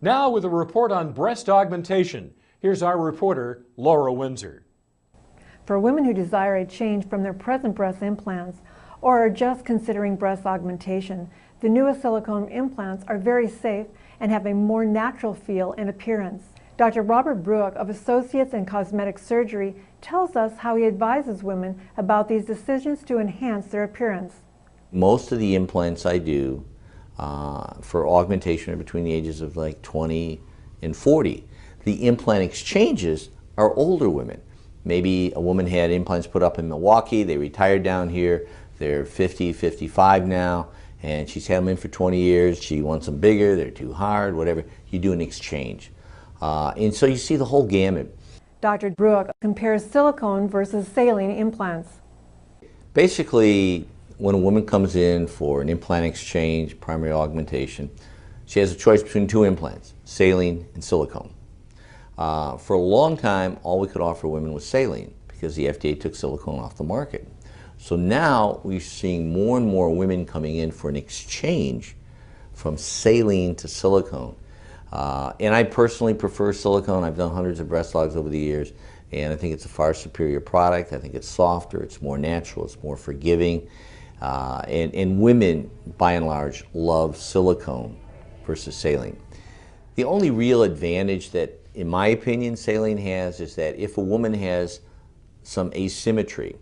Now with a report on breast augmentation, here's our reporter, Laura Windsor. For women who desire a change from their present breast implants or are just considering breast augmentation, the newest silicone implants are very safe and have a more natural feel and appearance. Dr. Robert Brueck of Associates in Cosmetic Surgery tells us how he advises women about these decisions to enhance their appearance. Most of the implants I do for augmentation are between the ages of like 20 and 40. The implant exchanges are older women. Maybe a woman had implants put up in Milwaukee, they retired down here, they're 50, 55 now, and she's had them in for 20 years, she wants them bigger, they're too hard, whatever. You do an exchange. And so you see the whole gamut. Dr. Brueck compares silicone versus saline implants. Basically, when a woman comes in for an implant exchange, primary augmentation, she has a choice between two implants, saline and silicone. For a long time, all we could offer women was saline because the FDA took silicone off the market. So now we're seeing more and more women coming in for an exchange from saline to silicone. And I personally prefer silicone. I've done hundreds of breast augs over the years, and I think it's a far superior product. I think it's softer, it's more natural, it's more forgiving. And women, by and large, love silicone versus saline. The only real advantage that, in my opinion, saline has is that if a woman has some asymmetry,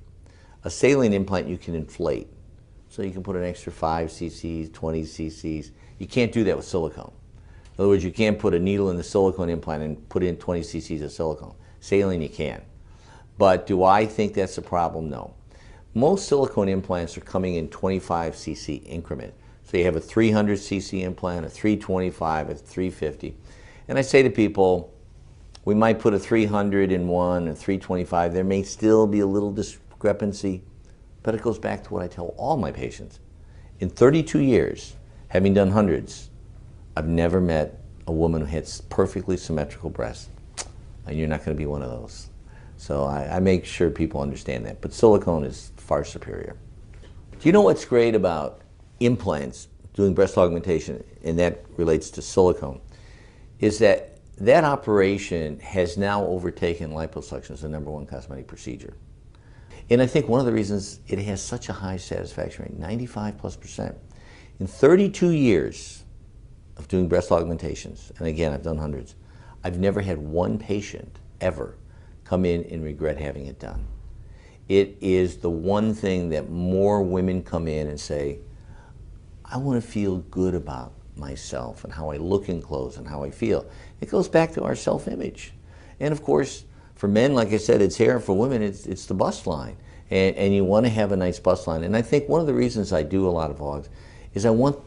a saline implant you can inflate. So you can put an extra 5 cc's, 20 cc's. You can't do that with silicone. In other words, you can't put a needle in the silicone implant and put in 20 cc's of silicone. Saline you can. But do I think that's a problem? No. Most silicone implants are coming in 25 cc increment. So you have a 300 cc implant, a 325, a 350. And I say to people, we might put a 300 in one, a 325. There may still be a little discrepancy, but it goes back to what I tell all my patients. In 32 years, having done hundreds, I've never met a woman who has perfectly symmetrical breasts, and you're not going to be one of those. So I make sure people understand that. But silicone is far superior. Do you know what's great about implants, doing breast augmentation, and that relates to silicone, is that that operation has now overtaken liposuction as the #1 cosmetic procedure. And I think one of the reasons it has such a high satisfaction rate, 95+%. In 32 years of doing breast augmentations, and again, I've done hundreds, I've never had one patient ever come in and regret having it done. It is the one thing that more women come in and say, I want to feel good about myself and how I look in clothes and how I feel. It goes back to our self-image. And of course, for men, like I said, it's hair. For women, it's the bust line. And you want to have a nice bust line. And I think one of the reasons I do a lot of augs is I want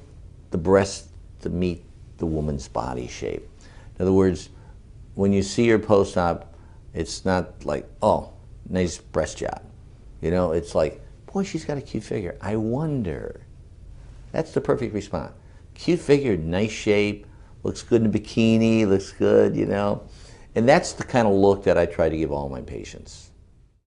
the breast to meet the woman's body shape. In other words, when you see her post-op, it's not like, oh, nice breast job. You know, it's like, boy, she's got a cute figure. I wonder. That's the perfect response. Cute figure, nice shape, looks good in a bikini, looks good, you know. And that's the kind of look that I try to give all my patients.